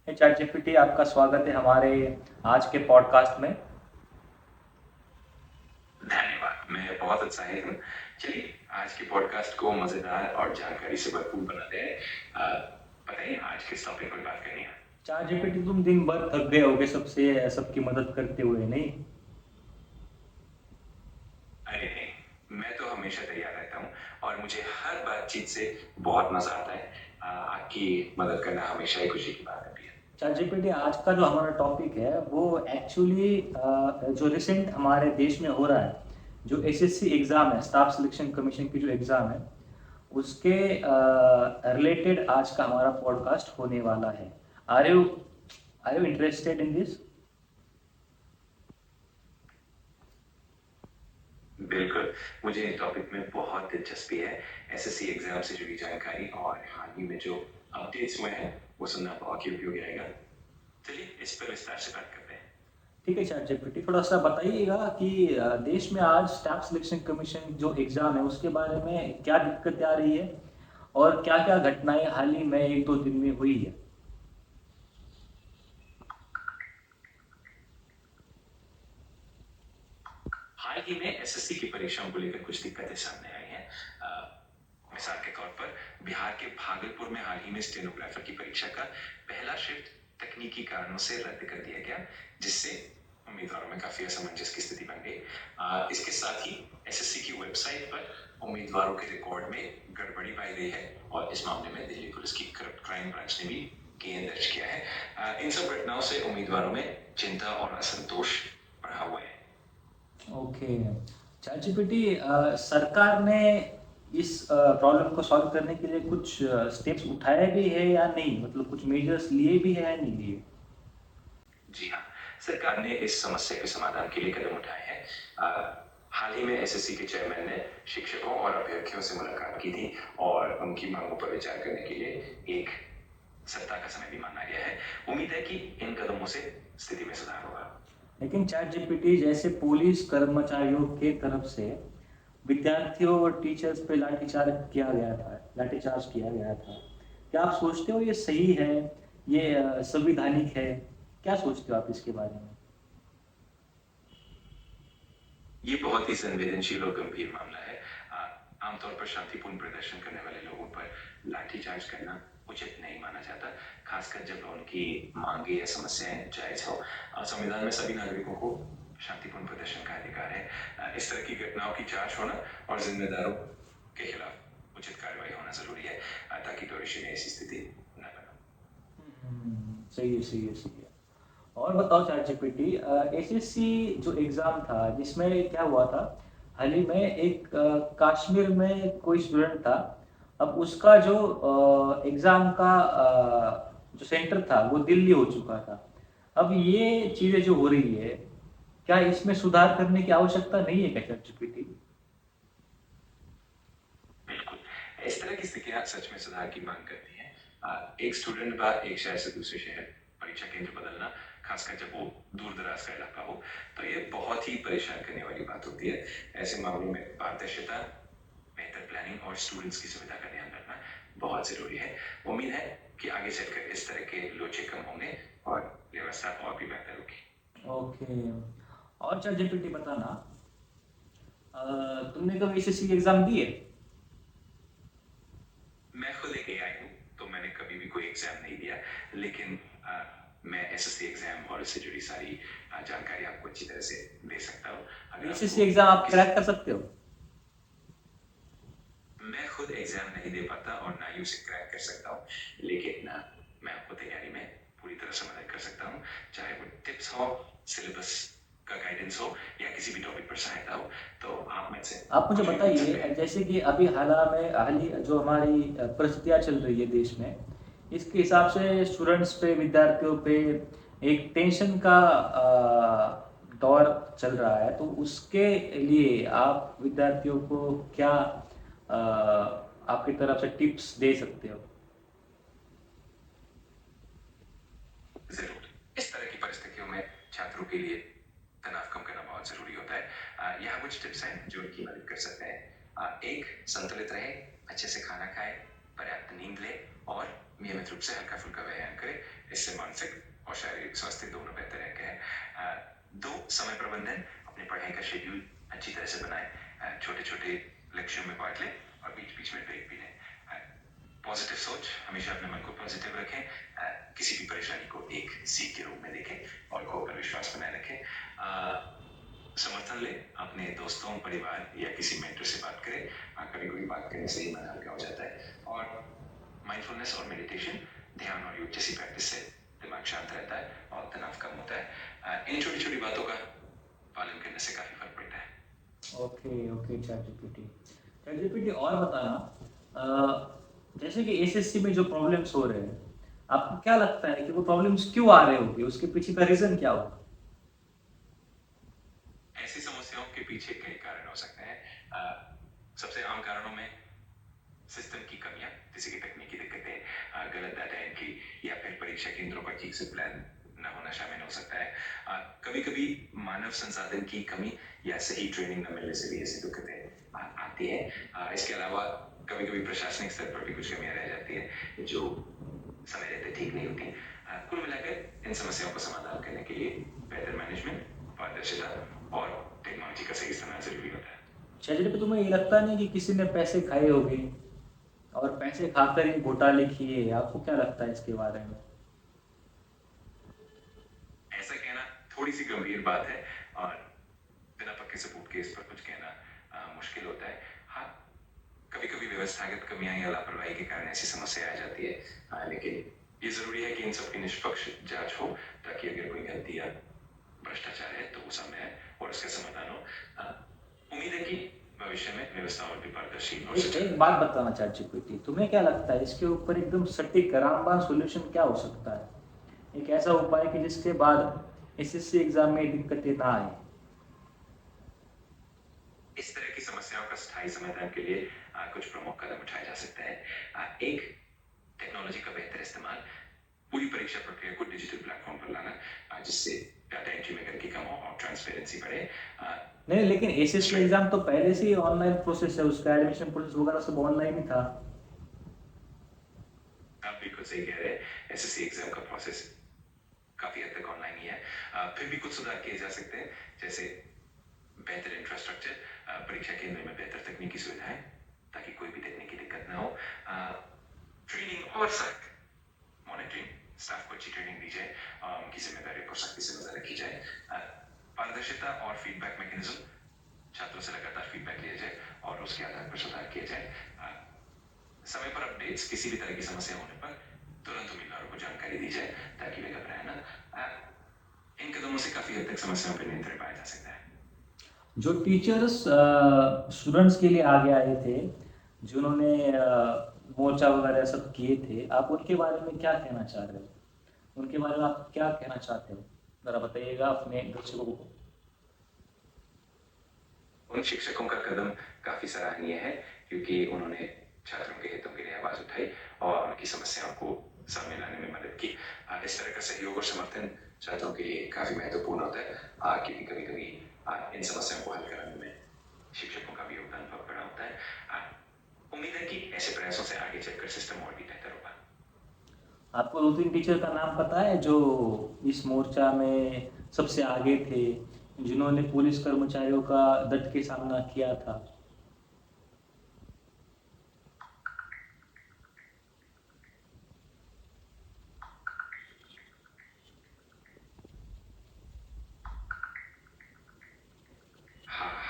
Chat GPT, आपका स्वागत है हमारे आज के पॉडकास्ट में। धन्यवाद। मैं बहुत उत्साहित हूँ। चलिए आज के पॉडकास्ट को मजेदार और जानकारी से भरपूर बनाते हैं। बताइए आज किस टॉपिक पर बात करनी है। चैट जीपीटी, तुम दिन भर थक गए होगे सबसे सबकी मदद करते हुए, नहीं? अरे नहीं, मैं तो हमेशा तैयार रहता हूँ और मुझे हर बातचीत से बहुत मजा आता है। आपकी मदद करना हमेशा ही खुशी की बात होती है। चैट जीपीटी, आज का जो हमारा टॉपिक है वो एक्चुअली जो रिसेंट हमारे देश में हो रहा है, जो एसएससी एग्ज़ाम है, स्टाफ सिलेक्शन कमीशन की जो एग्ज़ाम है, उसके रिलेटेड आज का हमारा पॉडकास्ट होने वाला है। Are you are you interested in this? बिल्कुल, मुझे इस टॉपिक में बहुत दिलचस्पी है। एसएससी एग्जाम से जुड़ी जानकारी और हाल ही में जो अपडेट्स हुए हैं वो सुनना बहुत ही उपयोगी रहेगा। चलिए इस पर विस्तार से बात करते हैं। ठीक है चैट जीपीटी, थोड़ा सा बताइएगा कि देश में आज स्टाफ सिलेक्शन कमीशन जो एग्ज़ाम है उसके बारे में क्या दिक्कतें आ रही है और क्या क्या घटनाएं हाल ही में एक दो दिन में हुई है। हाल ही में एसएससी की परीक्षाओं को लेकर कुछ दिक्कतें सामने आई हैं। मिसाल के तौर पर बिहार के भागलपुर में हाल ही में स्टेनोग्राफर की परीक्षा का पहला शिफ्ट तकनीकी कारणों से रद्द कर दिया गया, जिससे उम्मीदवारों में काफी असमंजस की स्थिति बन गई। इसके साथ ही एसएससी की वेबसाइट पर उम्मीदवारों के रिकॉर्ड में गड़बड़ी पाई गई है और इस मामले में दिल्ली पुलिस की क्राइम ब्रांच ने भी केस दर्ज किया है। इन सब घटनाओं से उम्मीदवारों में चिंता और असंतोष बढ़ा हुआ है। ओके चैट जीपीटी, सरकार ने इस प्रॉब्लम को सॉल्व करने के लिए कुछ स्टेप्स उठाए भी है या नहीं, मतलब कुछ मेजर्स लिए भी है या नहीं लिए? जी हाँ, सरकार ने इस समस्या के समाधान के लिए कदम उठाए हैं। हाल ही में एसएससी के चेयरमैन ने शिक्षकों और अभ्यर्थियों से मुलाकात की थी और उनकी मांगों पर विचार करने के लिए एक सप्ताह का समय भी मांगा गया है। उम्मीद है कि इन कदमों से स्थिति में सुधार होगा। लेकिन चैट जीपीटी, जैसे पुलिस कर्मचारियों के तरफ से विद्यार्थियों और टीचर्स पे लाठीचार्ज किया गया था, क्या आप सोचते हो ये सही है, ये संवैधानिक है? क्या सोचते हो आप इसके बारे में? ये बहुत ही संवेदनशील और गंभीर मामला है। आमतौर पर शांतिपूर्ण प्रदर्शन करने वाले लोगों पर लाठीचार्ज करना उचित नहीं माना जाता, खासकर जब उनकी मांगे या समस्याएं जायज हो। संविधान में सभी नागरिकों को शांतिपूर्ण प्रदर्शन का अधिकार है। इस तरह की घटनाओं की जांच होना और जिम्मेदारों के खिलाफ उचित कार्रवाई होना जरूरी है, ताकि भविष्य में ऐसी स्थिति न बने। सही है, सही है, सही है। और बताओ चैट जीपीटी, एसएससी जो एग्ज़ाम था जिसमें क्या हुआ था, हाल ही में एक कश्मीर में कोई स्टूडेंट था। अब उसका जो एग्ज़ाम का जो सेंटर था वो दिल्ली हो चुका था। अब ये चीज़ें जो हो रही है, क्या इसमें सुधार करने की आवश्यकता नहीं है क्या चैट जीपीटी? बिल्कुल, इस तरह की स्थितियां सच में सुधार की मांग करती हैं। एक स्टूडेंट का एक शहर से दूसरे शहर परीक्षा केंद्र बदलना, खासकर जब वो दूर दराज का इलाका हो, तो ये बहुत ही परेशान करने वाली बात होती है। ऐसे मामलों में पारदर्शिता, बेहतर प्लानिंग और स्टूडेंट्स की सुविधा का ध्यान रखना बहुत जरूरी है। उम्मीद है कि आगे चलकर इस तरह के लोचे कम होंगे और व्यवस्था और भी बेहतर होगी। ओके। और चैट जीपीटी बताना, तुमने कभी एसएससी एग्ज़ाम दी है? मैं खुद एक एआई हूँ, तो मैंने कभी भी कोई एग्जाम नहीं दिया, लेकिन मैं एसएससी एग्जाम और इससे जुड़ी सारी जानकारी आपको अच्छी तरह से दे सकता हूँ। अगर एसएससी आपको एग्ज़ाम आप किसी क्रैक कर सकते हो? मैं खुद एग्जाम नहीं दे पाता और ना ही उसे क्रैक कर सकता हूँ, लेकिन मैं आपको तैयारी में पूरी तरह से मदद कर सकता हूँ, चाहे वो टिप्स हो, सिलेबस का गाइडेंस हो या किसी भी टॉपिक पर सहायता हो। तो आप मुझसे आप मुझे कुछ भी पूछ सकते बताइए, हैं। जैसे कि अभी हाल ही जो हमारी परिस्थितियाँ चल रही है देश में, इसके हिसाब से स्टूडेंट्स पे, विद्यार्थियों पे एक टेंशन का दौर चल रहा है, तो उसके लिए आप विद्यार्थियों को क्या आपकी तरफ से टिप्स दे सकते हो? जरूर, इस तरह की परिस्थितियों में छात्रों के लिए तनाव कम करना बहुत जरूरी होता है। यहाँ कुछ टिप्स हैं जो उनकी मदद कर सकते हैं। एक, संतुलित रहे, अच्छे से खाना खाए, पर्याप्त नींद ले और नियमित रूप से हल्का फुल्का व्यायाम करे। इससे मानसिक और शारीरिक स्वास्थ्य दोनों बेहतर रहते हैं। दो, समय प्रबंधन, अपने पढ़ाई का शेड्यूल अच्छी तरह से बनाएं, छोटे छोटे लक्ष्यों में बांट लें और बीच बीच में ब्रेक भी लें। पॉजिटिव सोच, हमेशा अपने मन को पॉजिटिव रखें, किसी भी परेशानी को एक सीख के रूप में देखें और खुद पर विश्वास बनाए रखें। समर्थन ले, अपने दोस्तों, परिवार या किसी मेंटर से बात करें, कभी कोई बात करने से ही मन हल्का हो जाता है। और माइंडफुलनेस और मेडिटेशन, ध्यान और योग जैसी प्रैक्टिस से दिमाग शांत रहता है और तनाव कम होता है। इन छोटी छोटी बातों का पालन करने से काफी फर्क पड़ता है। ओके ओके चैट जीपीटी और बताना, जैसे कि एसएससी में जो प्रॉब्लम्स हो रहे हैं, आपको क्या लगता है कि वो प्रॉब्लम्स क्यों आ रहे होंगे, उसके पीछे का रीजन क्या होगा? ऐसी समस्याओं के पीछे कई कारण हो सकते हैं। सबसे आम कारणों में सिस्टम की कमियां, जैसे कि तकनीकी दिक्कतें, गलत डाटा एंट्री या फिर परीक्षा केंद्रों पर ठीक से प्लान न होना शामिल हो सकता है। कभी कभी मानव संसाधन की कमी या सही ट्रेनिंग न मिलने से भी ऐसी दिक्कतें आती है। इसके अलावा कभी कभी प्रशासनिक स्तर पर भी कुछ कमियां रह जाती है जो समय रहते ठीक नहीं होती। कुल मिलाकर इन समस्याओं का समाधान करने के लिए बेहतर मैनेजमेंट, पारदर्शिता और टेक्नोलॉजी का सही इस्तेमाल जरूरी होता है। चैट पे तुम्हें ये लगता नहीं कि किसी ने पैसे खाए होंगे और पैसे खाकर ही घोटाले किए? आपको क्या लगता है इसके बारे में? ऐसा कहना थोड़ी सी गंभीर बात है और बिना पक्के सबूत के इस पर कुछ कहना मुश्किल होता है। हाँ, कभी कभी व्यवस्थागत कमियां या लापरवाही के कारण ऐसी समस्या आ जाती है, लेकिन ये जरूरी है कि इन सबकी निष्पक्ष जांच हो, ताकि अगर कोई गलती या भ्रष्टाचार है तो वो सामने आए और उसका समाधान हो। उम्मीद है कि भविष्य में व्यवस्था और भी पारदर्शी और एक बात बताना चैट जीपीटी, तुम्हें क्या लगता है इसके ऊपर एकदम सटीक रामबाण सॉल्यूशन क्या हो सकता है? एक ऐसा उपाय कि जिसके बाद एसएससी एग्जाम में दिक्कतें ना आए। इस तरह की समस्याओं का स्थायी समाधान के लिए कुछ प्रमुख कदम उठाए जा सकते हैं। एक, टेक्नोलॉजी का बेहतर इस्तेमाल, पूरी परीक्षा प्रक्रिया को डिजिटल प्लेटफॉर्म पर लाना, जिससे डाटा एंट्री में गलती कम हो और ट्रांसपेरेंसी बढ़े। नहीं, लेकिन एसएससी एग्जाम तो पहले से ही ऑनलाइन प्रोसेस है, उसका एडमिशन प्रोसेस वगैरह सब ऑनलाइन ही था। आप बिल्कुल सही कह रहे हैं, एसएससी एग्जाम का प्रोसेस काफी हद तक ऑनलाइन ही है। फिर भी कुछ सुधार किए जा सकते हैं, जैसे बेहतर इंफ्रास्ट्रक्चर, परीक्षा केंद्र में बेहतर तकनीकी सुविधाएं ताकि कोई भी तकनीकी दिक्कत ना हो। ट्रेनिंग और सख्त मॉनिटरिंग, स्टाफ को अच्छी ट्रेनिंग दी जाए, उनकी जिम्मेदारियों पर सख्ती से नजर रखी जाए। पारदर्शिता और फीडबैक मैकेनिज्म, छात्रों से लगातार फीडबैक लिया जाए और उसके आधार पर सुधार किया जाए। समय पर अपडेट्स, किसी भी तरह की समस्या होने पर तुरंत उम्मीदवारों को जानकारी दी जाए ताकि वे घबराए ना। इन कदमों से काफी हद तक समस्याओं पर नियंत्रण पाया जा सकता है। जो टीचर्स स्टूडेंट्स के लिए आगे आए थे, जिन्होंने मोर्चा वगैरह सब किए थे, आप उनके बारे में क्या कहना चाह रहे हो? उनके बारे में आप क्या कहना चाहते हो, जरा बताइएगा अपने दर्शकों को। उन शिक्षकों का कदम काफी सराहनीय है, क्योंकि उन्होंने छात्रों के हितों के लिए आवाज उठाई और उनकी समस्याओं को सामने लाने में मदद की। इस तरह का सहयोग और समर्थन छात्रों के लिए काफी महत्वपूर्ण होता है, क्योंकि कभी कभी इन समस्याओं को हल कराने में शिक्षकों का भी योगदान बहुत बड़ा होता है। उम्मीद है कि ऐसे प्रयासों से आगे चलकर सिस्टम और भी बेहतर होगा। आपको 2-3 टीचर का नाम पता है जो इस मोर्चा में सबसे आगे थे, जिन्होंने पुलिस कर्मचारियों का डट के सामना किया था?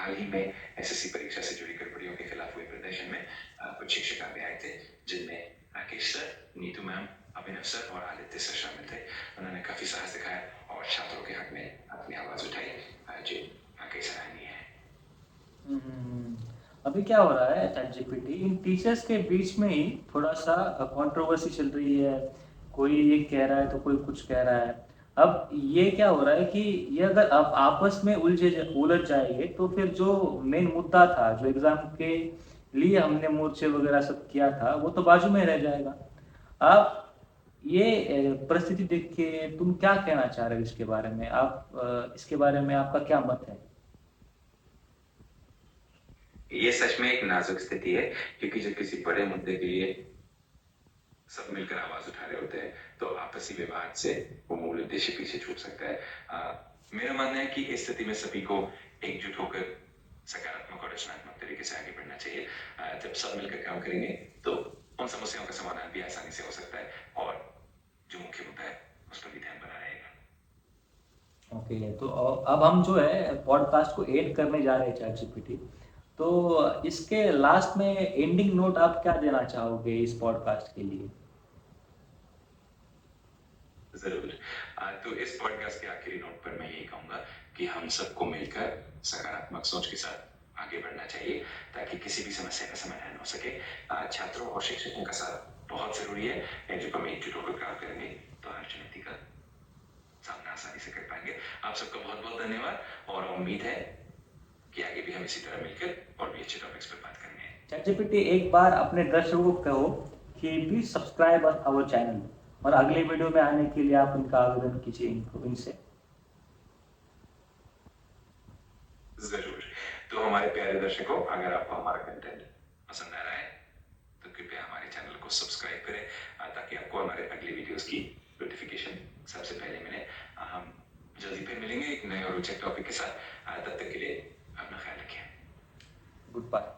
हाल ही में एसएससी परीक्षा से जुड़ी गड़बड़ियों के खिलाफ हुए प्रदर्शन में कुछ शिक्षक आगे आए थे, जिनमें राकेश सर, नीतू मैम, अभिनव सर और आदित्य सर शामिल थे। उन्होंने काफी साहस दिखाया और छात्रों के हक में अपनी आवाज उठाई, जो वाकई सराहनीय है। अभी क्या हो रहा है चैट जीपीटी, इन टीचर्स के बीच में ही थोड़ा सा कंट्रोवर्सी चल रही है। कोई ये कह रहा है तो कोई कुछ कह रहा है। अब ये क्या हो रहा है कि ये अगर आप आपस में उलझ जाएंगे तो फिर जो मेन मुद्दा था, जो एग्जाम के लिए हमने मोर्चे वगैरह सब किया था, वो तो बाजू में रह जाएगा। आप ये परिस्थिति देख के तुम क्या कहना चाह रहे हो इसके बारे में? इसके बारे में आपका क्या मत है? ये सच में एक नाजुक स्थिति है, क्योंकि जब किसी बड़े मुद्दे के लिए सब मिलकर आवाज उठा रहे होते हैं तो आपसी विवाद से वो मूल उद्देश्य पीछे छूट सकता है। मेरा मानना है कि इस स्थिति में सभी को एकजुट होकर सकारात्मक और रचनात्मक तरीके से आगे बढ़ना चाहिए। जब सब मिलकर काम करेंगे तो उन समस्याओं का समाधान भी आसानी से हो सकता है और जो मुख्य मुद्दा है उस पर भी ध्यान बना रहेगा। ओके, तो अब हम जो है पॉडकास्ट को एड करने जा रहे हैं चैट जीपीटी। तो इसके लास्ट में एंडिंग नोट आप क्या देना चाहोगे इस पॉडकास्ट के लिए? जरूर। तो इस पॉडकास्ट के आखिरी नोट पर मैं यही कहूंगा कि हम सबको मिलकर सकारात्मक सोच के साथ आगे बढ़ना चाहिए ताकि किसी भी समस्या का समाधान हो सके। छात्रों और शिक्षकों का साथ बहुत जरूरी है। जब हम एकजुट होकर काम करेंगे तो हर चुनौती का सामना आसानी से कर पाएंगे। आप सबका बहुत बहुत धन्यवाद और उम्मीद है कि आगे भी हम इसी तरह मिलकर और भी अच्छे टॉपिक्स पर बात करेंगे। चैट जीपीटी एक बार अपने दर्शकों को कहो कि प्लीज सब्सक्राइब आवर चैनल, और अगले वीडियो में आने के लिए आप उनका आवेदन कीजिए इनसे। जरूर। तो हमारे प्यारे दर्शकों, अगर आपको हमारा कंटेंट पसंद आ रहा है तो कृपया हमारे चैनल को सब्सक्राइब करें ताकि आपको हमारे अगले वीडियोस की नोटिफिकेशन सबसे पहले मिले। हम जल्दी फिर मिलेंगे एक नए और रोचक टॉपिक के साथ। तब तक के लिए अपना ख्याल रखें। Good bye.